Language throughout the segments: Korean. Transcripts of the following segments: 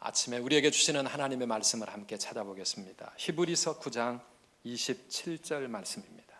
아침에 우리에게 주시는 하나님의 말씀을 함께 찾아보겠습니다. 히브리서 9장 27절 말씀입니다.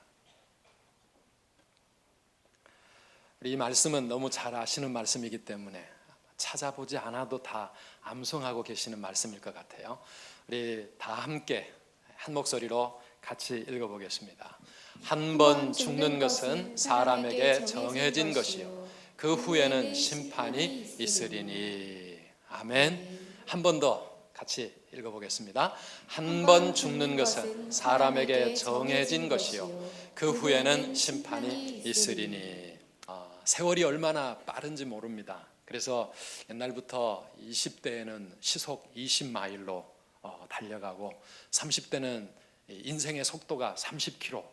이 말씀은 너무 잘 아시는 말씀이기 때문에 찾아보지 않아도 다 암송하고 계시는 말씀일 것 같아요. 우리 다 함께 한 목소리로 같이 읽어보겠습니다. 한 번 죽는 것은 사람에게 정해진 것이요 그 후에는 심판이 있으리니. 아멘. 한 번 더 같이 읽어보겠습니다. 한 번 죽는 것은 사람에게 정해진 것이요 그 후에는 심판이 있으리니. 세월이 얼마나 빠른지 모릅니다. 그래서 옛날부터 20대에는 시속 20마일로 달려가고 30대는 인생의 속도가 30km,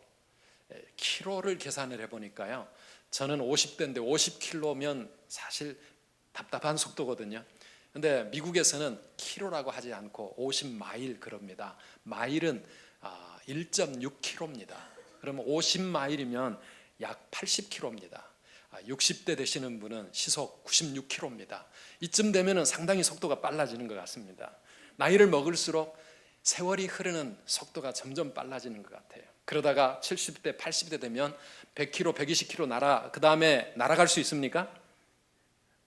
키로를 계산을 해보니까요, 저는 50대인데 50km면 사실 답답한 속도거든요. 근데 미국에서는 키로라고 하지 않고 50마일 그럽니다. 마일은 1.6km입니다. 그러면 50마일이면 약 80km입니다. 60대 되시는 분은 시속 96km입니다. 이쯤 되면 상당히 속도가 빨라지는 것 같습니다. 나이를 먹을수록 세월이 흐르는 속도가 점점 빨라지는 것 같아요. 그러다가 70대, 80대 되면 100km, 120km 그 다음에 날아갈 수 있습니까?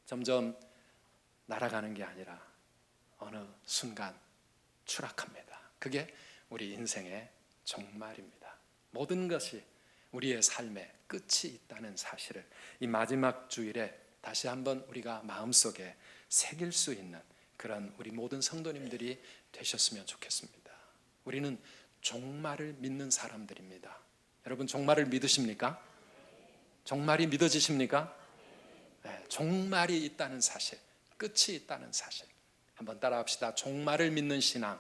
점점 날아가는 게 아니라 어느 순간 추락합니다. 그게 우리 인생의 종말입니다. 모든 것이 우리의 삶에 끝이 있다는 사실을 이 마지막 주일에 다시 한번 우리가 마음속에 새길 수 있는 그런 우리 모든 성도님들이 되셨으면 좋겠습니다. 우리는 종말을 믿는 사람들입니다. 여러분, 종말을 믿으십니까? 종말이 믿어지십니까? 네, 종말이 있다는 사실, 끝이 있다는 사실. 한번 따라합시다. 종말을 믿는 신앙.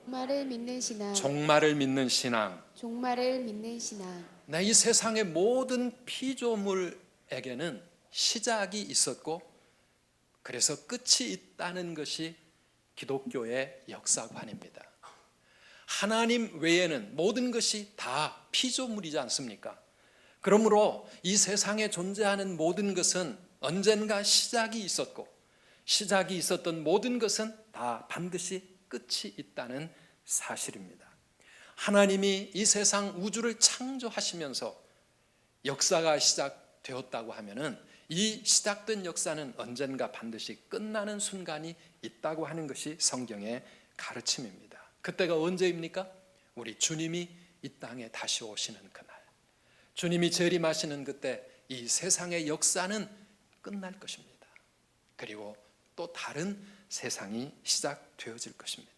종말을 믿는 신앙. 종말을 믿는 신앙. 종말을 믿는 신앙. 네, 이 세상의 모든 피조물에게는 시작이 있었고 그래서 끝이 있다는 것이 기독교의 역사관입니다. 하나님 외에는 모든 것이 다 피조물이지 않습니까? 그러므로 이 세상에 존재하는 모든 것은 언젠가 시작이 있었고 시작이 있었던 모든 것은 다 반드시 끝이 있다는 사실입니다. 하나님이 이 세상 우주를 창조하시면서 역사가 시작되었다고 하면은 이 시작된 역사는 언젠가 반드시 끝나는 순간이 있다고 하는 것이 성경의 가르침입니다. 그때가 언제입니까? 우리 주님이 이 땅에 다시 오시는 그날, 주님이 재림하시는 그때 이 세상의 역사는 끝날 것입니다. 그리고 또 다른 세상이 시작되어질 것입니다.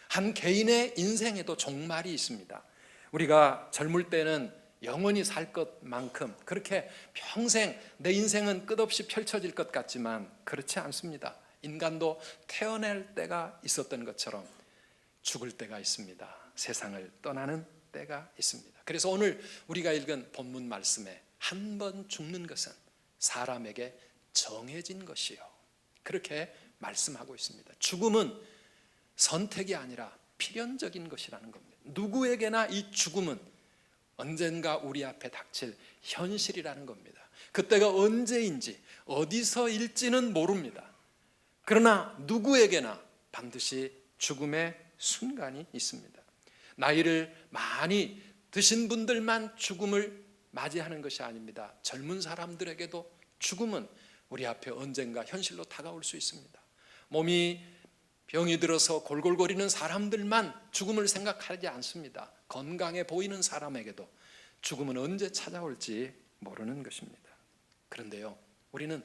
한 개인의 인생에도 종말이 있습니다. 우리가 젊을 때는 영원히 살 것만큼 그렇게 평생 내 인생은 끝없이 펼쳐질 것 같지만 그렇지 않습니다. 인간도 태어날 때가 있었던 것처럼 죽을 때가 있습니다. 세상을 떠나는 때가 있습니다. 그래서 오늘 우리가 읽은 본문 말씀에 한 번 죽는 것은 사람에게 정해진 것이요, 그렇게 말씀하고 있습니다. 죽음은 선택이 아니라 필연적인 것이라는 겁니다. 누구에게나 이 죽음은 언젠가 우리 앞에 닥칠 현실이라는 겁니다. 그때가 언제인지 어디서일지는 모릅니다. 그러나 누구에게나 반드시 죽음의 순간이 있습니다. 나이를 많이 드신 분들만 죽음을 맞이하는 것이 아닙니다. 젊은 사람들에게도 죽음은 우리 앞에 언젠가 현실로 다가올 수 있습니다. 몸이 병이 들어서 골골거리는 사람들만 죽음을 생각하지 않습니다. 건강해 보이는 사람에게도 죽음은 언제 찾아올지 모르는 것입니다. 그런데요, 우리는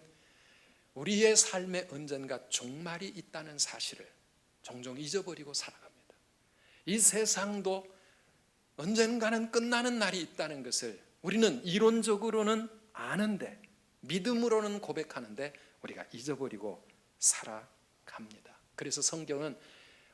우리의 삶에 언젠가 종말이 있다는 사실을 종종 잊어버리고 살아갑니다. 이 세상도 언젠가는 끝나는 날이 있다는 것을 우리는 이론적으로는 아는데, 믿음으로는 고백하는데 우리가 잊어버리고 살아갑니다. 그래서 성경은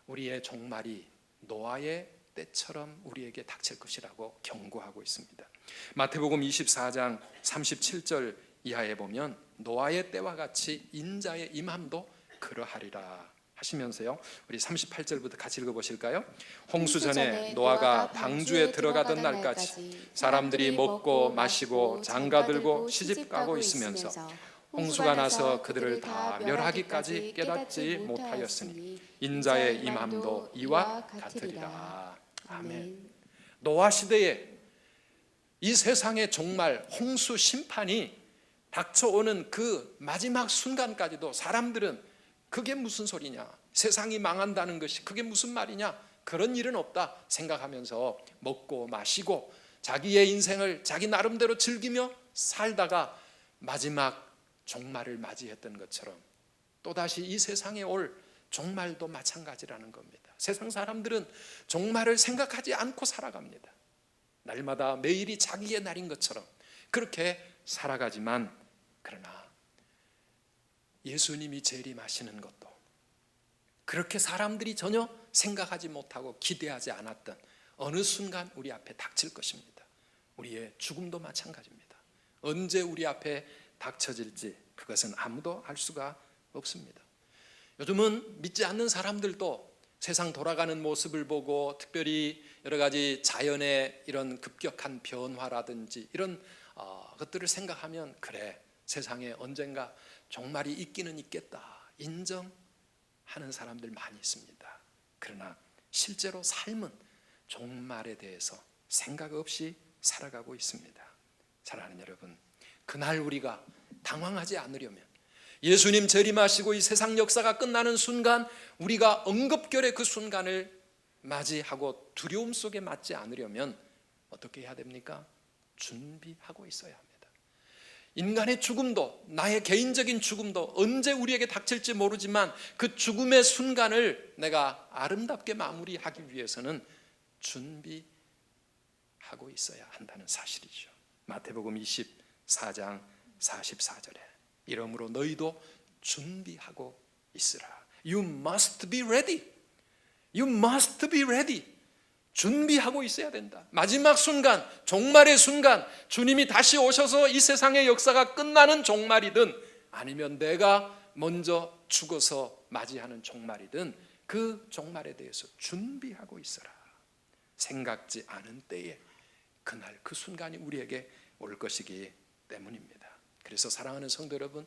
우리의 종말이 노아의 때처럼 우리에게 닥칠 것이라고 경고하고 있습니다. 마태복음 24장 37절 이하에 보면 노아의 때와 같이 인자의 임함도 그러하리라 하시면서요, 우리 38절부터 같이 읽어보실까요? 홍수 전에 노아가 방주에 들어가던 날까지 사람들이 먹고 마시고 장가들고 시집가고 있으면서 홍수가 나서 그들을 다 멸하기까지 깨닫지 못하였으니 인자의 임함도 이와 같으리라. 아멘. 노아 시대에 이 세상에 정말 홍수 심판이 닥쳐오는 그 마지막 순간까지도 사람들은 그게 무슨 소리냐, 세상이 망한다는 것이 그게 무슨 말이냐, 그런 일은 없다 생각하면서 먹고 마시고 자기의 인생을 자기 나름대로 즐기며 살다가 마지막 종말을 맞이했던 것처럼 또다시 이 세상에 올 종말도 마찬가지라는 겁니다. 세상 사람들은 종말을 생각하지 않고 살아갑니다. 날마다 매일이 자기의 날인 것처럼 그렇게 살아가지만, 그러나 예수님이 재림하시는 것도 그렇게 사람들이 전혀 생각하지 못하고 기대하지 않았던 어느 순간 우리 앞에 닥칠 것입니다. 우리의 죽음도 마찬가지입니다. 언제 우리 앞에 닥쳐질지 그것은 아무도 알 수가 없습니다. 요즘은 믿지 않는 사람들도 세상 돌아가는 모습을 보고 특별히 여러 가지 자연의 이런 급격한 변화라든지 이런 것들을 생각하면 그래, 세상에 언젠가 종말이 있기는 있겠다 인정하는 사람들 많이 있습니다. 그러나 실제로 삶은 종말에 대해서 생각 없이 살아가고 있습니다. 사랑하는 여러분, 그날 우리가 당황하지 않으려면, 예수님 재림하시고 이 세상 역사가 끝나는 순간 우리가 엉겁결에 그 순간을 맞이하고 두려움 속에 맞지 않으려면 어떻게 해야 됩니까? 준비하고 있어야 합니다. 인간의 죽음도, 나의 개인적인 죽음도 언제 우리에게 닥칠지 모르지만 그 죽음의 순간을 내가 아름답게 마무리하기 위해서는 준비하고 있어야 한다는 사실이죠. 마태복음 24장 44절에 이러므로 너희도 준비하고 있으라. You must be ready. You must be ready. 준비하고 있어야 된다. 마지막 순간, 종말의 순간, 주님이 다시 오셔서 이 세상의 역사가 끝나는 종말이든 아니면 내가 먼저 죽어서 맞이하는 종말이든 그 종말에 대해서 준비하고 있어라. 생각지 않은 때에 그날 그 순간이 우리에게 올 것이기 때문입니다. 그래서 사랑하는 성도 여러분,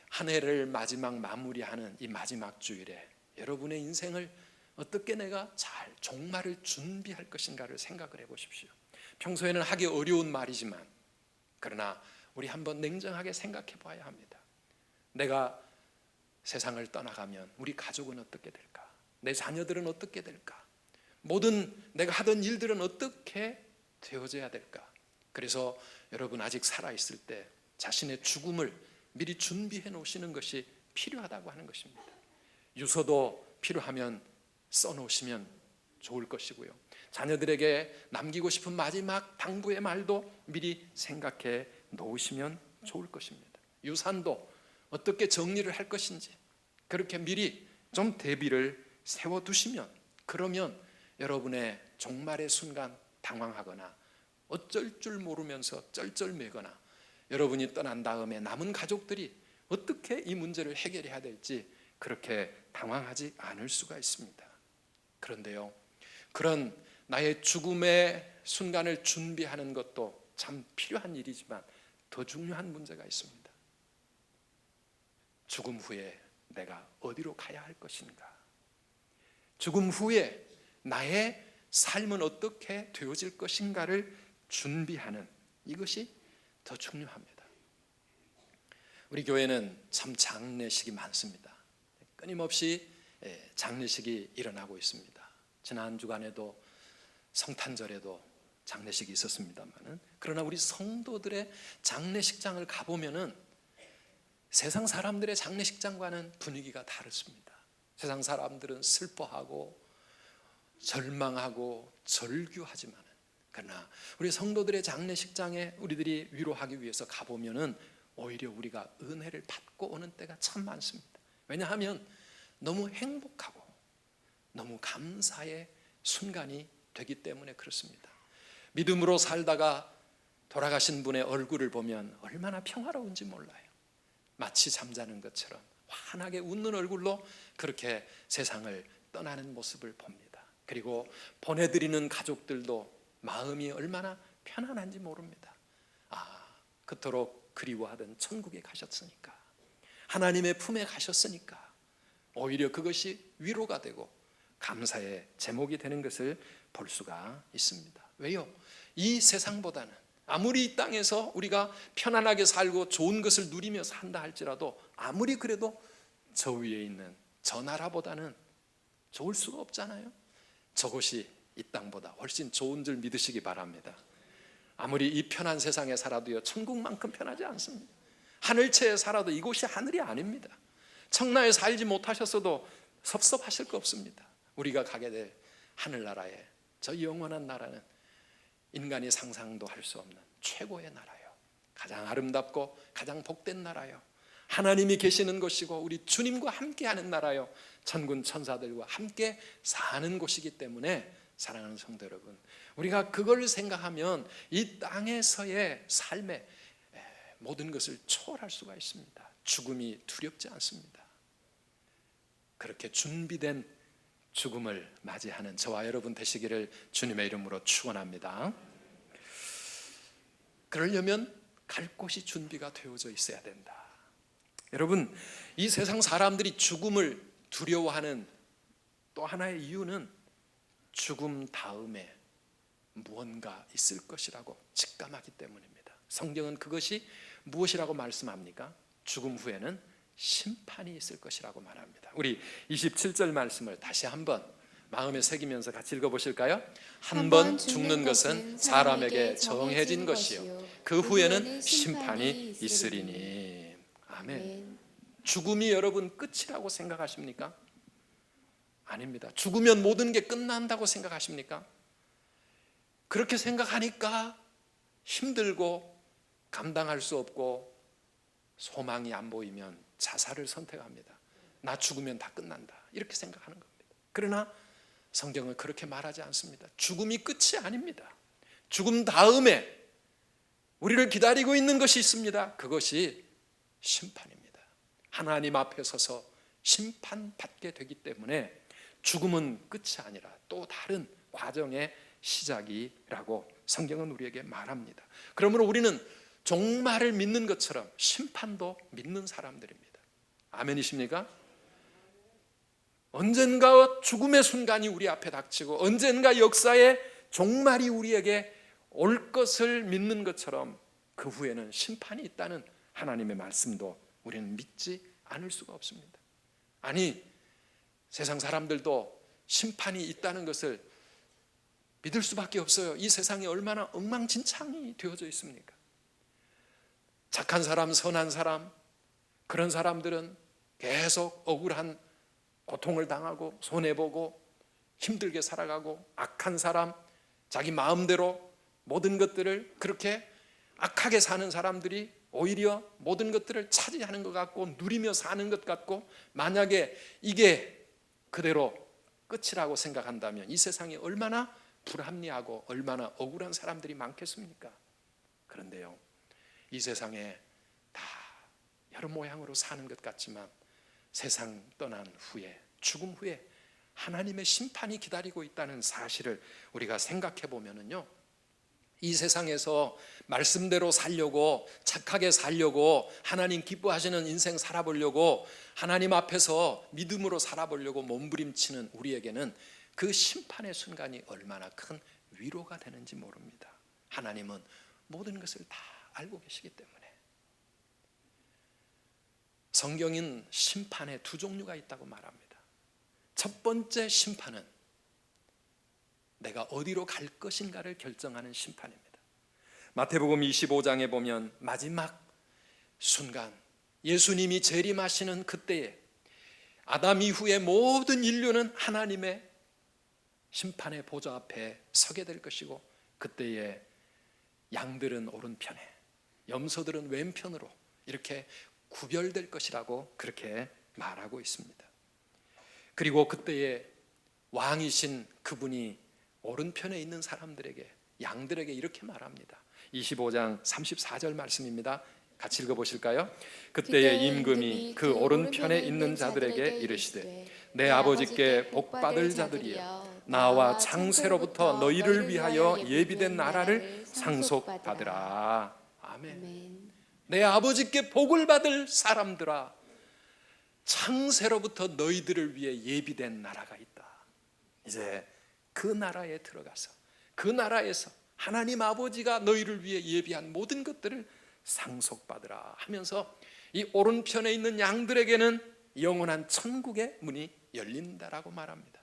한 해를 마지막 마무리하는 이 마지막 주일에 여러분의 인생을 어떻게 내가 잘 종말을 준비할 것인가를 생각을 해보십시오. 평소에는 하기 어려운 말이지만 그러나 우리 한번 냉정하게 생각해 봐야 합니다. 내가 세상을 떠나가면 우리 가족은 어떻게 될까? 내 자녀들은 어떻게 될까? 모든 내가 하던 일들은 어떻게 되어져야 될까? 그래서 여러분 아직 살아있을 때 자신의 죽음을 미리 준비해 놓으시는 것이 필요하다고 하는 것입니다. 유서도 필요하면 써놓으시면 좋을 것이고요, 자녀들에게 남기고 싶은 마지막 당부의 말도 미리 생각해 놓으시면 좋을 것입니다. 유산도 어떻게 정리를 할 것인지 그렇게 미리 좀 대비를 세워두시면, 그러면 여러분의 종말의 순간 당황하거나 어쩔 줄 모르면서 쩔쩔매거나 여러분이 떠난 다음에 남은 가족들이 어떻게 이 문제를 해결해야 될지 그렇게 당황하지 않을 수가 있습니다. 그런데요, 그런 나의 죽음의 순간을 준비하는 것도 참 필요한 일이지만 더 중요한 문제가 있습니다. 죽음 후에 내가 어디로 가야 할 것인가? 죽음 후에 나의 삶은 어떻게 되어질 것인가를 준비하는 이것이 더 중요합니다. 우리 교회는 참 장례식이 많습니다. 끊임없이 장례식이 일어나고 있습니다. 지난 주간에도 성탄절에도 장례식이 있었습니다만, 그러나 우리 성도들의 장례식장을 가보면은 세상 사람들의 장례식장과는 분위기가 다릅니다. 세상 사람들은 슬퍼하고 절망하고 절규하지만, 그러나 우리 성도들의 장례식장에 우리들이 위로하기 위해서 가보면은 오히려 우리가 은혜를 받고 오는 때가 참 많습니다. 왜냐하면 너무 행복하고 너무 감사의 순간이 되기 때문에 그렇습니다. 믿음으로 살다가 돌아가신 분의 얼굴을 보면 얼마나 평화로운지 몰라요. 마치 잠자는 것처럼 환하게 웃는 얼굴로 그렇게 세상을 떠나는 모습을 봅니다. 그리고 보내드리는 가족들도 마음이 얼마나 편안한지 모릅니다. 그토록 그리워하던 천국에 가셨으니까, 하나님의 품에 가셨으니까 오히려 그것이 위로가 되고 감사의 제목이 되는 것을 볼 수가 있습니다. 왜요? 이 세상보다는 아무리 이 땅에서 우리가 편안하게 살고 좋은 것을 누리며 산다 할지라도 아무리 그래도 저 위에 있는 저 나라보다는 좋을 수가 없잖아요. 저곳이 이 땅보다 훨씬 좋은 줄 믿으시기 바랍니다. 아무리 이 편한 세상에 살아도요, 천국만큼 편하지 않습니다. 하늘채에 살아도 이곳이 하늘이 아닙니다. 청라에 살지 못하셨어도 섭섭하실 거 없습니다. 우리가 가게 될 하늘나라에, 저 영원한 나라는 인간이 상상도 할 수 없는 최고의 나라요, 가장 아름답고 가장 복된 나라요, 하나님이 계시는 곳이고 우리 주님과 함께하는 나라요, 천군 천사들과 함께 사는 곳이기 때문에 사랑하는 성도 여러분, 우리가 그걸 생각하면 이 땅에서의 삶의 모든 것을 초월할 수가 있습니다. 죽음이 두렵지 않습니다. 그렇게 준비된 죽음을 맞이하는 저와 여러분 되시기를 주님의 이름으로 축원합니다. 그러려면 갈 곳이 준비가 되어져 있어야 된다. 여러분, 이 세상 사람들이 죽음을 두려워하는 또 하나의 이유는 죽음 다음에 무언가 있을 것이라고 직감하기 때문입니다. 성경은 그것이 무엇이라고 말씀합니까? 죽음 후에는 심판이 있을 것이라고 말합니다. 우리 27절 말씀을 다시 한번 마음에 새기면서 같이 읽어보실까요? 한 번 죽는 것은 사람에게 정해진 것이요 그 후에는 심판이 있으리니. 아멘. 죽음이 여러분 끝이라고 생각하십니까? 아닙니다. 죽으면 모든 게 끝난다고 생각하십니까? 그렇게 생각하니까 힘들고 감당할 수 없고 소망이 안 보이면 자살을 선택합니다. 나 죽으면 다 끝난다, 이렇게 생각하는 겁니다. 그러나 성경은 그렇게 말하지 않습니다. 죽음이 끝이 아닙니다. 죽음 다음에 우리를 기다리고 있는 것이 있습니다. 그것이 심판입니다. 하나님 앞에 서서 심판받게 되기 때문에 죽음은 끝이 아니라 또 다른 과정의 시작이라고 성경은 우리에게 말합니다. 그러므로 우리는 종말을 믿는 것처럼 심판도 믿는 사람들입니다. 아멘이십니까? 언젠가 죽음의 순간이 우리 앞에 닥치고 언젠가 역사의 종말이 우리에게 올 것을 믿는 것처럼 그 후에는 심판이 있다는 하나님의 말씀도 우리는 믿지 않을 수가 없습니다. 아니, 세상 사람들도 심판이 있다는 것을 믿을 수밖에 없어요. 이 세상이 얼마나 엉망진창이 되어져 있습니까? 착한 사람, 선한 사람, 그런 사람들은 계속 억울한 고통을 당하고 손해보고 힘들게 살아가고, 악한 사람, 자기 마음대로 모든 것들을 그렇게 악하게 사는 사람들이 오히려 모든 것들을 차지하는 것 같고 누리며 사는 것 같고, 만약에 이게 그대로 끝이라고 생각한다면 이 세상이 얼마나 불합리하고 얼마나 억울한 사람들이 많겠습니까? 그런데요, 이 세상에 다 여러 모양으로 사는 것 같지만 세상 떠난 후에, 죽음 후에 하나님의 심판이 기다리고 있다는 사실을 우리가 생각해 보면은요, 이 세상에서 말씀대로 살려고, 착하게 살려고, 하나님 기뻐하시는 인생 살아보려고, 하나님 앞에서 믿음으로 살아보려고 몸부림치는 우리에게는 그 심판의 순간이 얼마나 큰 위로가 되는지 모릅니다. 하나님은 모든 것을 다 알고 계시기 때문에. 성경인 심판에 두 종류가 있다고 말합니다. 첫 번째 심판은 내가 어디로 갈 것인가를 결정하는 심판입니다. 마태복음 25장에 보면 마지막 순간, 예수님이 재림하시는 그때에 아담 이후에 모든 인류는 하나님의 심판의 보좌 앞에 서게 될 것이고, 그때에 양들은 오른편에, 염소들은 왼편으로 이렇게 구별될 것이라고 그렇게 말하고 있습니다. 그리고 그때에 왕이신 그분이 오른편에 있는 사람들에게, 양들에게 이렇게 말합니다. 25장 34절 말씀입니다. 같이 읽어보실까요? 그때에 임금이 그 오른편에 있는 자들에게 이르시되, 내 아버지께 복받을 자들이여, 나와 창세로부터 너희를 위하여 예비된 나라를 상속받으라. 아멘. 내 아버지께 복을 받을 사람들아, 창세로부터 너희들을 위해 예비된 나라가 있다. 이제 그 나라에 들어가서 그 나라에서 하나님 아버지가 너희를 위해 예비한 모든 것들을 상속받으라 하면서 이 오른편에 있는 양들에게는 영원한 천국의 문이 열린다라고 말합니다.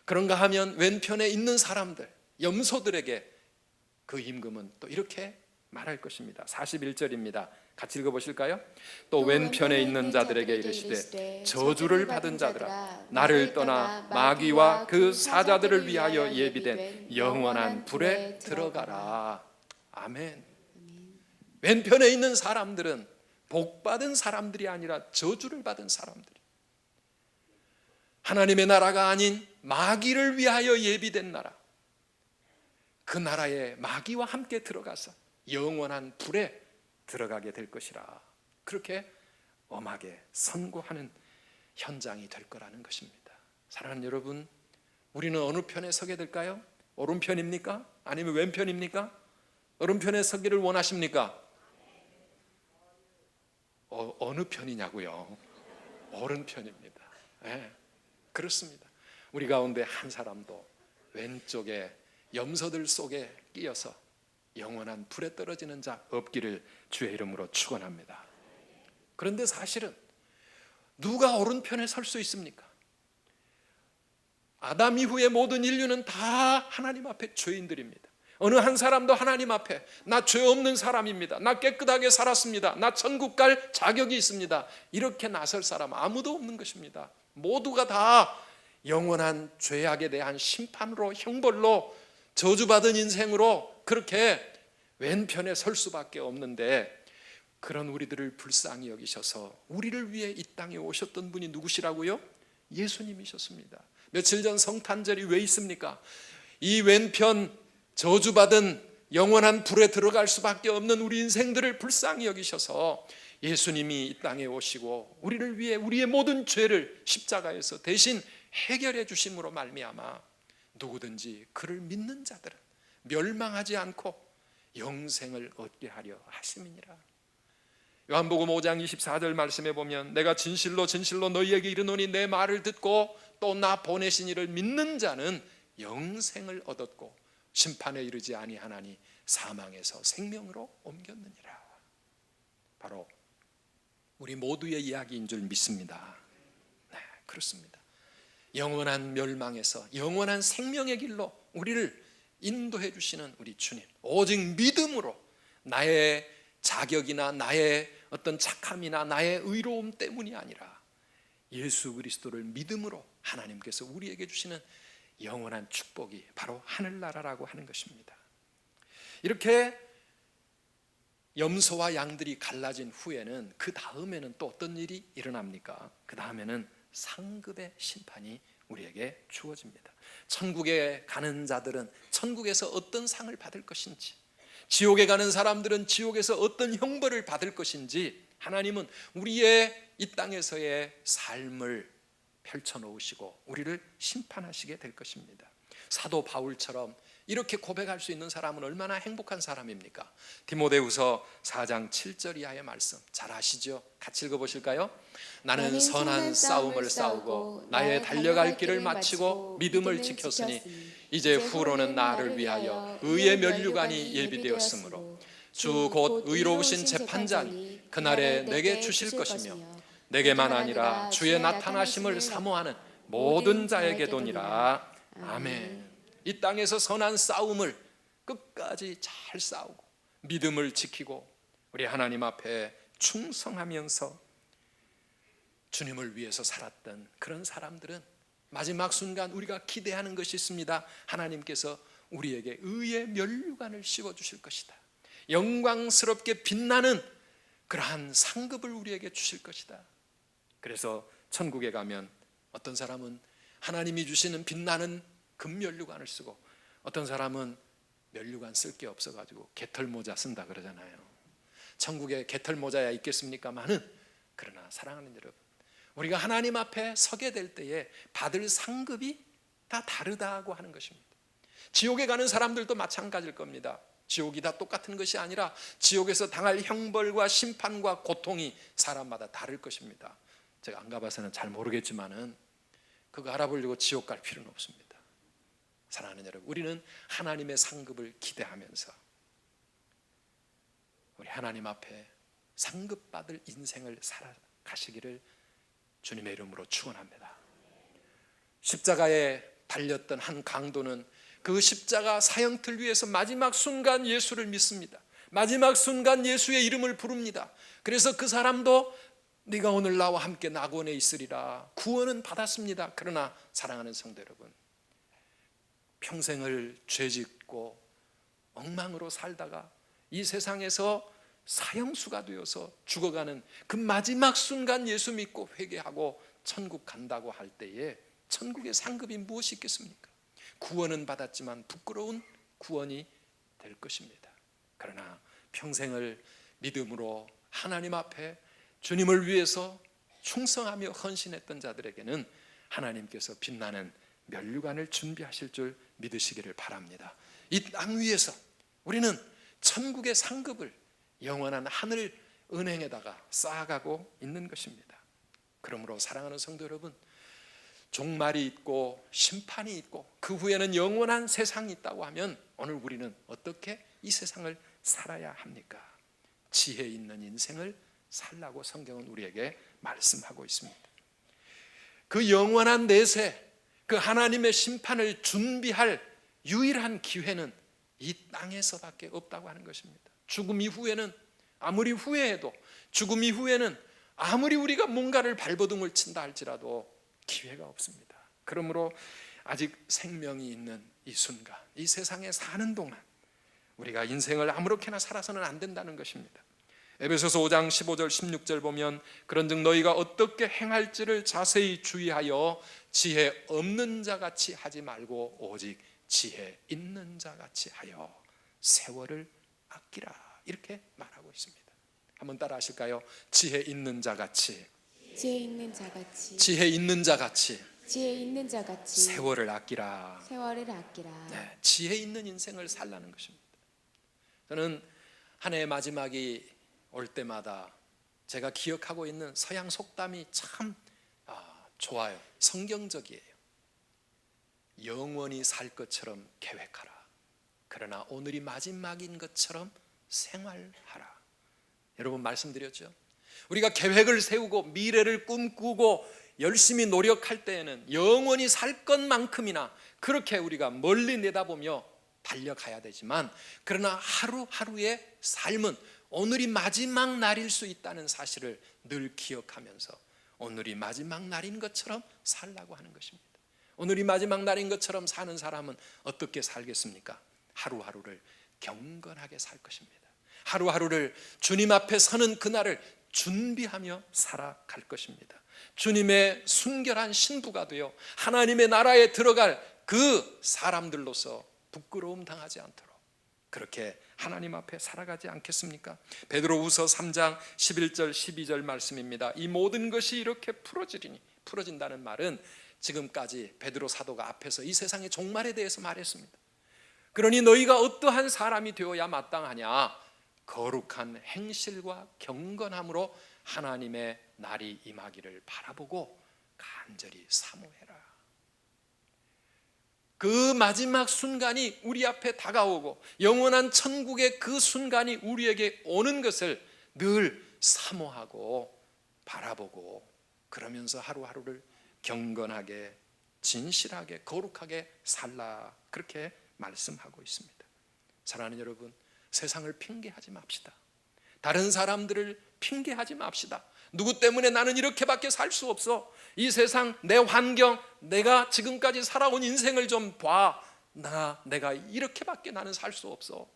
그런가 하면 왼편에 있는 사람들, 염소들에게 그 임금은 또 이렇게 말할 것입니다. 41절입니다. 같이 읽어보실까요? 또 왼편에 있는 자들에게 이르시되 저주를 받은 자들아, 나를 떠나 마귀와 그 사자들을 위하여 예비된 영원한 불에 들어가라. 아멘. 왼편에 있는 사람들은 복받은 사람들이 아니라 저주를 받은 사람들이, 하나님의 나라가 아닌 마귀를 위하여 예비된 나라, 그 나라에 마귀와 함께 들어가서 영원한 불에 들어가게 될 것이라, 그렇게 엄하게 선고하는 현장이 될 거라는 것입니다. 사랑하는 여러분, 우리는 어느 편에 서게 될까요? 오른편입니까? 아니면 왼편입니까? 오른편에 서기를 원하십니까? 어느 편이냐고요? 오른편입니다. 네, 그렇습니다. 우리 가운데 한 사람도 왼쪽에 염소들 속에 끼어서 영원한 불에 떨어지는 자 없기를 주의 이름으로 축원합니다. 그런데 사실은 누가 오른편에 설 수 있습니까? 아담 이후의 모든 인류는 다 하나님 앞에 죄인들입니다. 어느 한 사람도 하나님 앞에 나 죄 없는 사람입니다, 나 깨끗하게 살았습니다, 나 천국 갈 자격이 있습니다, 이렇게 나설 사람 아무도 없는 것입니다. 모두가 다 영원한 죄악에 대한 심판으로, 형벌로, 저주받은 인생으로 그렇게 왼편에 설 수밖에 없는데, 그런 우리들을 불쌍히 여기셔서 우리를 위해 이 땅에 오셨던 분이 누구시라고요? 예수님이셨습니다. 며칠 전 성탄절이 왜 있습니까? 이 왼편 저주받은 영원한 불에 들어갈 수밖에 없는 우리 인생들을 불쌍히 여기셔서 예수님이 이 땅에 오시고 우리를 위해 우리의 모든 죄를 십자가에서 대신 해결해 주심으로 말미암아 누구든지 그를 믿는 자들은 멸망하지 않고 영생을 얻게 하려 하심이니라. 요한복음 5장 24절 말씀에 보면 내가 진실로 진실로 너희에게 이르노니 내 말을 듣고 또 나 보내신 이를 믿는 자는 영생을 얻었고 심판에 이르지 아니하나니 사망에서 생명으로 옮겼느니라. 바로 우리 모두의 이야기인 줄 믿습니다. 네, 그렇습니다. 영원한 멸망에서 영원한 생명의 길로 우리를 인도해 주시는 우리 주님, 오직 믿음으로, 나의 자격이나 나의 어떤 착함이나 나의 의로움 때문이 아니라 예수 그리스도를 믿음으로 하나님께서 우리에게 주시는 영원한 축복이 바로 하늘나라라고 하는 것입니다. 이렇게 염소와 양들이 갈라진 후에는 그 다음에는 또 어떤 일이 일어납니까? 그 다음에는 상급의 심판이 우리에게 주어집니다. 천국에 가는 자들은 천국에서 어떤 상을 받을 것인지, 지옥에 가는 사람들은 지옥에서 어떤 형벌을 받을 것인지, 하나님은 우리의 이 땅에서의 삶을 펼쳐놓으시고 우리를 심판하시게 될 것입니다. 사도 바울처럼 이렇게 고백할 수 있는 사람은 얼마나 행복한 사람입니까? 디모데후서 4장 7절 이하의 말씀 잘 아시죠? 같이 읽어보실까요? 나는 선한 싸움을 싸우고 나의 달려갈 길을 마치고 믿음을 지켰으니 이제 후로는 나를 위하여 의의 면류관이 예비되었으므로 주 곧 의로우신 재판장이 그날에 내게 주실 것이며 내게만 아니라 주의 나타나심을 사모하는 모든 자에게도니라. 아멘. 이 땅에서 선한 싸움을 끝까지 잘 싸우고 믿음을 지키고 우리 하나님 앞에 충성하면서 주님을 위해서 살았던 그런 사람들은 마지막 순간 우리가 기대하는 것이 있습니다. 하나님께서 우리에게 의의 면류관을 씌워주실 것이다. 영광스럽게 빛나는 그러한 상급을 우리에게 주실 것이다. 그래서 천국에 가면 어떤 사람은 하나님이 주시는 빛나는 금면류관을 쓰고 어떤 사람은 면류관 쓸 게 없어가지고 개털모자 쓴다 그러잖아요. 천국에 개털모자야 있겠습니까마는, 그러나 사랑하는 여러분, 우리가 하나님 앞에 서게 될 때에 받을 상급이 다 다르다고 하는 것입니다. 지옥에 가는 사람들도 마찬가지일 겁니다. 지옥이 다 똑같은 것이 아니라 지옥에서 당할 형벌과 심판과 고통이 사람마다 다를 것입니다. 제가 안 가봐서는 잘 모르겠지만은 그거 알아보려고 지옥 갈 필요는 없습니다. 사랑하는 여러분, 우리는 하나님의 상급을 기대하면서 우리 하나님 앞에 상급받을 인생을 살아가시기를 주님의 이름으로 축원합니다. 십자가에 달렸던 한 강도는 그 십자가 사형틀 위에서 마지막 순간 예수를 믿습니다. 마지막 순간 예수의 이름을 부릅니다. 그래서 그 사람도 네가 오늘 나와 함께 낙원에 있으리라 구원은 받았습니다. 그러나 사랑하는 성도 여러분, 평생을 죄짓고 엉망으로 살다가 이 세상에서 사형수가 되어서 죽어가는 그 마지막 순간 예수 믿고 회개하고 천국 간다고 할 때에 천국의 상급이 무엇이 있겠습니까? 구원은 받았지만 부끄러운 구원이 될 것입니다. 그러나 평생을 믿음으로 하나님 앞에 주님을 위해서 충성하며 헌신했던 자들에게는 하나님께서 빛나는 면류관을 준비하실 줄 믿으시기를 바랍니다. 이 땅 위에서 우리는 천국의 상급을 영원한 하늘 은행에다가 쌓아가고 있는 것입니다. 그러므로 사랑하는 성도 여러분, 종말이 있고 심판이 있고 그 후에는 영원한 세상이 있다고 하면 오늘 우리는 어떻게 이 세상을 살아야 합니까? 지혜 있는 인생을 살라고 성경은 우리에게 말씀하고 있습니다. 그 영원한 내세, 그 하나님의 심판을 준비할 유일한 기회는 이 땅에서밖에 없다고 하는 것입니다. 죽음 이후에는 아무리 후회해도, 죽음 이후에는 아무리 우리가 뭔가를 발버둥을 친다 할지라도 기회가 없습니다. 그러므로 아직 생명이 있는 이 순간, 이 세상에 사는 동안 우리가 인생을 아무렇게나 살아서는 안 된다는 것입니다. 에베소서 5장 15절 16절 보면 그런즉 너희가 어떻게 행할지를 자세히 주의하여 지혜 없는 자같이 하지 말고 오직 지혜 있는 자같이 하여 세월을 아끼라, 이렇게 말하고 있습니다. 한번 따라 하실까요? 지혜 있는 자같이, 지혜 있는 자같이, 지혜 있는 자같이, 지혜 있는 자같이 세월을 아끼라. 세월을 아끼라. 네, 지혜 있는 인생을 살라는 것입니다. 저는 한 해의 마지막이 올 때마다 제가 기억하고 있는 서양 속담이 참 좋아요. 성경적이에요. 영원히 살 것처럼 계획하라. 그러나 오늘이 마지막인 것처럼 생활하라. 여러분 말씀드렸죠. 우리가 계획을 세우고 미래를 꿈꾸고 열심히 노력할 때에는 영원히 살 것만큼이나 그렇게 우리가 멀리 내다보며 달려가야 되지만, 그러나 하루하루의 삶은 오늘이 마지막 날일 수 있다는 사실을 늘 기억하면서 오늘이 마지막 날인 것처럼 살라고 하는 것입니다. 오늘이 마지막 날인 것처럼 사는 사람은 어떻게 살겠습니까? 하루하루를 경건하게 살 것입니다. 하루하루를 주님 앞에 서는 그날을 준비하며 살아갈 것입니다. 주님의 순결한 신부가 되어 하나님의 나라에 들어갈 그 사람들로서 부끄러움 당하지 않도록 그렇게 하나님 앞에 살아가지 않겠습니까? 베드로후서 3장 11절 12절 말씀입니다. 이 모든 것이 이렇게 풀어지리니, 풀어진다는 말은 지금까지 베드로 사도가 앞에서 이 세상의 종말에 대해서 말했습니다. 그러니 너희가 어떠한 사람이 되어야 마땅하냐? 거룩한 행실과 경건함으로 하나님의 날이 임하기를 바라보고 간절히 사모해라. 그 마지막 순간이 우리 앞에 다가오고 영원한 천국의 그 순간이 우리에게 오는 것을 늘 사모하고 바라보고 그러면서 하루하루를 경건하게 진실하게 거룩하게 살라, 그렇게 말씀하고 있습니다. 사랑하는 여러분, 세상을 핑계하지 맙시다. 다른 사람들을 핑계하지 맙시다. 누구 때문에 나는 이렇게밖에 살 수 없어. 이 세상, 내 환경, 내가 지금까지 살아온 인생을 좀 봐. 내가 이렇게밖에 나는 살 수 없어.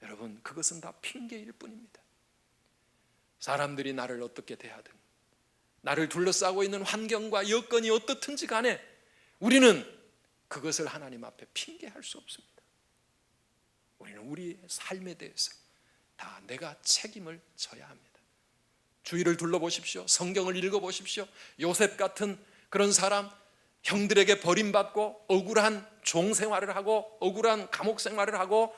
여러분, 그것은 다 핑계일 뿐입니다. 사람들이 나를 어떻게 대하든, 나를 둘러싸고 있는 환경과 여건이 어떻든지 간에 우리는 그것을 하나님 앞에 핑계할 수 없습니다. 우리는 우리의 삶에 대해서 다 내가 책임을 져야 합니다. 주위를 둘러보십시오. 성경을 읽어보십시오. 요셉 같은 그런 사람, 형들에게 버림받고 억울한 종 생활을 하고 억울한 감옥 생활을 하고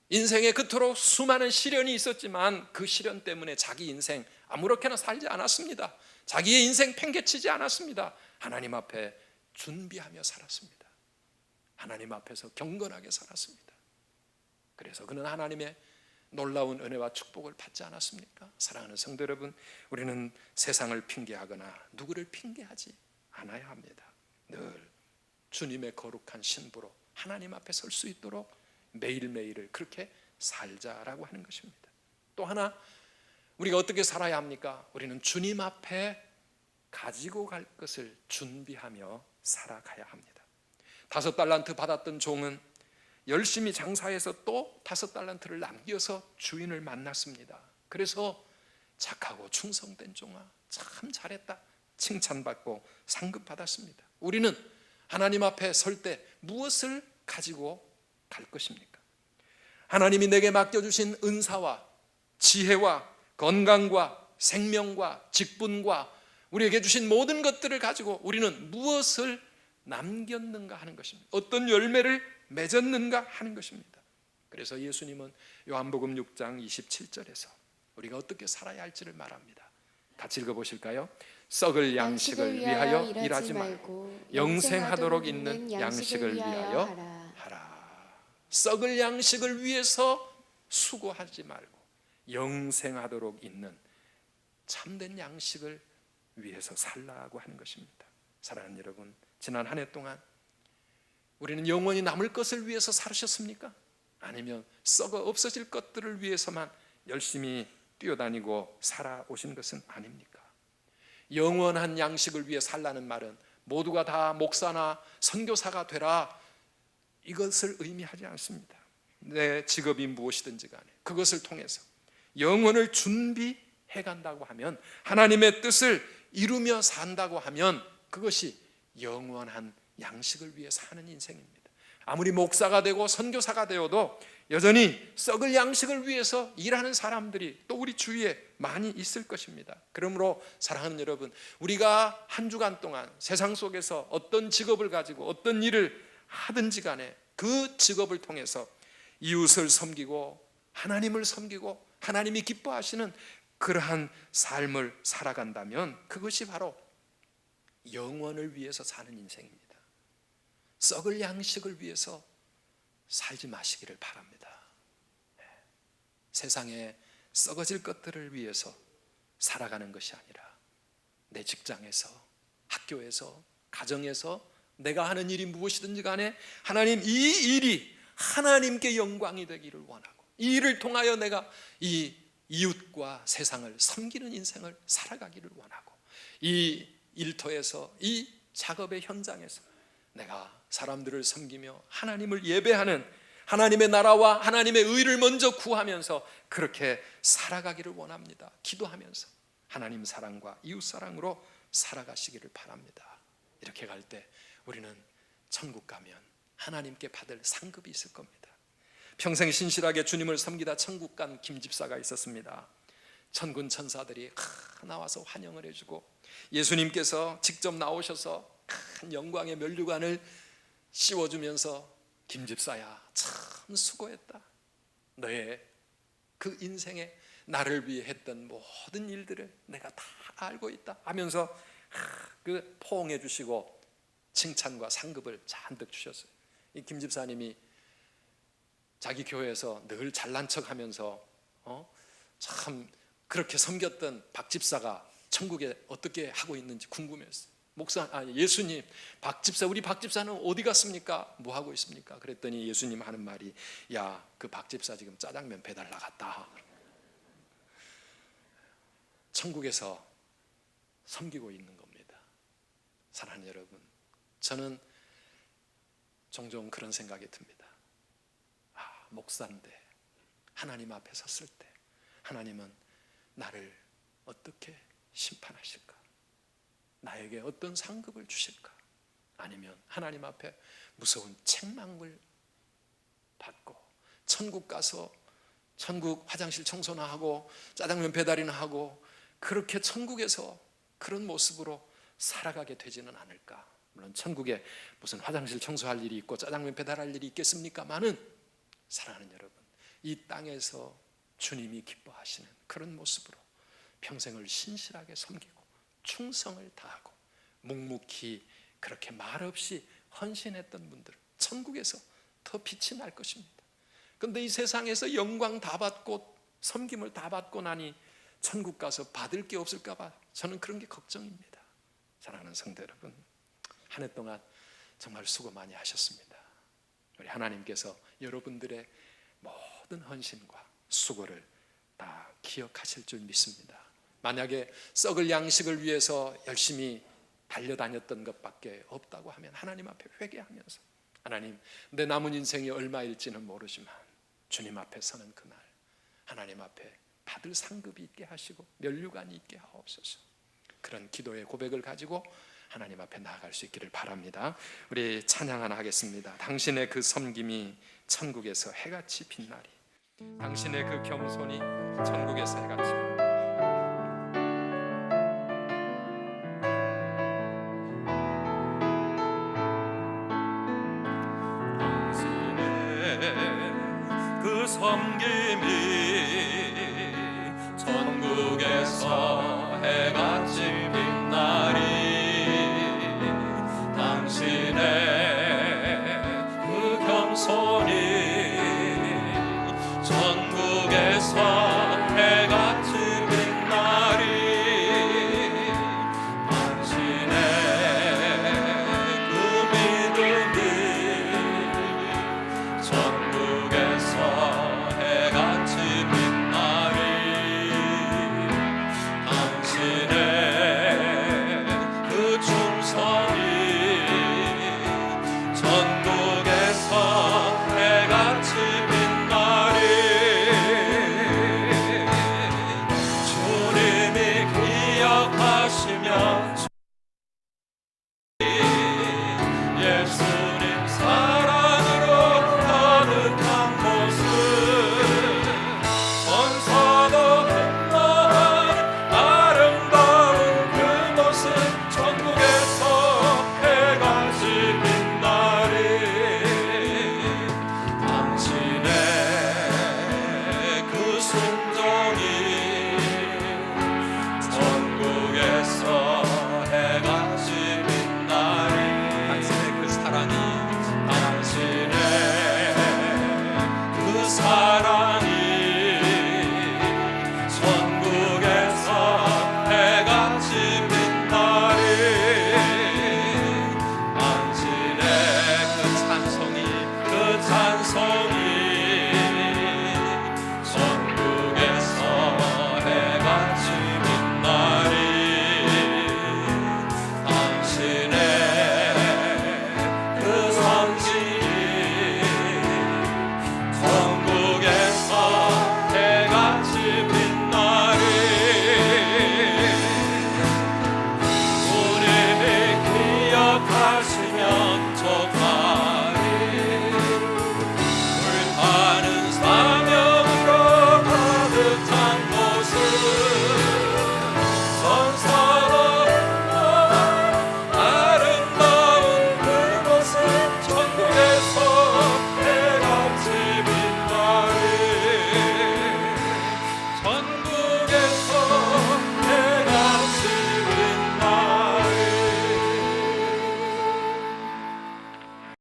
인생에 그토록 수많은 시련이 있었지만 그 시련 때문에 자기 인생 아무렇게나 살지 않았습니다. 자기의 인생 팽개치지 않았습니다. 하나님 앞에 준비하며 살았습니다. 하나님 앞에서 경건하게 살았습니다. 그래서 그는 하나님의 놀라운 은혜와 축복을 받지 않았습니까? 사랑하는 성도 여러분, 우리는 세상을 핑계하거나 누구를 핑계하지 않아야 합니다. 늘 주님의 거룩한 신부로 하나님 앞에 설 수 있도록 매일매일을 그렇게 살자라고 하는 것입니다. 또 하나, 우리가 어떻게 살아야 합니까? 우리는 주님 앞에 가지고 갈 것을 준비하며 살아가야 합니다. 5달란트 받았던 종은 열심히 장사해서 또 5달란트를 남겨서 주인을 만났습니다. 그래서 착하고 충성된 종아, 참 잘했다 칭찬받고 상급받았습니다. 우리는 하나님 앞에 설 때 무엇을 가지고 갈 것입니까? 하나님이 내게 맡겨주신 은사와 지혜와 건강과 생명과 직분과 우리에게 주신 모든 것들을 가지고 우리는 무엇을 남겼는가 하는 것입니다. 어떤 열매를 맺었는가 하는 것입니다. 그래서 예수님은 요한복음 6장 27절에서 우리가 어떻게 살아야 할지를 말합니다. 같이 읽어보실까요? 썩을 양식을 위하여 일하지 말고 영생하도록 있는 양식을 위하여 하라. 썩을 양식을 위해서 수고하지 말고 영생하도록 있는 참된 양식을 위해서 살라고 하는 것입니다. 사랑하는 여러분, 지난 한 해 동안 우리는 영원히 남을 것을 위해서 살으셨습니까? 아니면 썩어 없어질 것들을 위해서만 열심히 뛰어다니고 살아오신 것은 아닙니까? 영원한 양식을 위해 살라는 말은 모두가 다 목사나 선교사가 되라 이것을 의미하지 않습니다. 내 직업이 무엇이든지 간에 그것을 통해서 영혼을 준비해 간다고 하면, 하나님의 뜻을 이루며 산다고 하면 그것이 영원한 양식을 위해 사는 인생입니다. 아무리 목사가 되고 선교사가 되어도 여전히 썩을 양식을 위해서 일하는 사람들이 또 우리 주위에 많이 있을 것입니다. 그러므로 사랑하는 여러분, 우리가 한 주간 동안 세상 속에서 어떤 직업을 가지고 어떤 일을 하든지 간에 그 직업을 통해서 이웃을 섬기고 하나님을 섬기고 하나님이 기뻐하시는 그러한 삶을 살아간다면 그것이 바로 영원을 위해서 사는 인생입니다. 썩을 양식을 위해서 살지 마시기를 바랍니다. 세상에 썩어질 것들을 위해서 살아가는 것이 아니라 내 직장에서, 학교에서, 가정에서 내가 하는 일이 무엇이든지 간에 하나님, 이 일이 하나님께 영광이 되기를 원하고 이 일을 통하여 내가 이 이웃과 세상을 섬기는 인생을 살아가기를 원하고 이 일터에서, 이 작업의 현장에서 내가 사람들을 섬기며 하나님을 예배하는, 하나님의 나라와 하나님의 의를 먼저 구하면서 그렇게 살아가기를 원합니다. 기도하면서 하나님 사랑과 이웃 사랑으로 살아가시기를 바랍니다. 이렇게 갈 때 우리는 천국 가면 하나님께 받을 상급이 있을 겁니다. 평생 신실하게 주님을 섬기다 천국 간 김집사가 있었습니다. 천군 천사들이 나와서 환영을 해주고 예수님께서 직접 나오셔서 큰 영광의 면류관을 씌워주면서 김집사야, 참 수고했다. 너의 그 인생에 나를 위해 했던 모든 일들을 내가 다 알고 있다 하면서 그 포옹해 주시고 칭찬과 상급을 잔뜩 주셨어요. 이 김집사님이 자기 교회에서 늘 잘난 척하면서 참 그렇게 섬겼던 박집사가 천국에 어떻게 하고 있는지 궁금했어요. 예수님, 우리 박집사는 어디 갔습니까? 뭐 하고 있습니까? 그랬더니 예수님 하는 말이, 야, 그 박집사 지금 짜장면 배달 나갔다. 천국에서 섬기고 있는 겁니다. 사랑하는 여러분, 저는 종종 그런 생각이 듭니다. 목사인데 하나님 앞에 섰을 때 하나님은 나를 어떻게 심판하실까? 나에게 어떤 상급을 주실까? 아니면 하나님 앞에 무서운 책망을 받고 천국 가서 천국 화장실 청소나 하고 짜장면 배달이나 하고 그렇게 천국에서 그런 모습으로 살아가게 되지는 않을까? 물론 천국에 무슨 화장실 청소할 일이 있고 짜장면 배달할 일이 있겠습니까마는, 사랑하는 여러분, 이 땅에서 주님이 기뻐하시는 그런 모습으로 평생을 신실하게 섬기고 충성을 다하고 묵묵히 그렇게 말없이 헌신했던 분들, 천국에서 더 빛이 날 것입니다. 그런데 이 세상에서 영광 다 받고 섬김을 다 받고 나니 천국 가서 받을 게 없을까 봐 저는 그런 게 걱정입니다. 사랑하는 성도 여러분, 한 해 동안 정말 수고 많이 하셨습니다. 우리 하나님께서 여러분들의 모든 헌신과 수고를 다 기억하실 줄 믿습니다. 만약에 썩을 양식을 위해서 열심히 달려다녔던 것밖에 없다고 하면 하나님 앞에 회개하면서, 하나님, 내 남은 인생이 얼마일지는 모르지만 주님 앞에 서는 그날 하나님 앞에 받을 상급이 있게 하시고 면류관이 있게 하옵소서. 그런 기도의 고백을 가지고 하나님 앞에 나아갈 수 있기를 바랍니다. 우리 찬양 하나 하겠습니다. 당신의 그 섬김이 천국에서 해같이 빛나리. 당신의 그 겸손이 천국에서 해같이 빛나리. 당신의 그 섬김이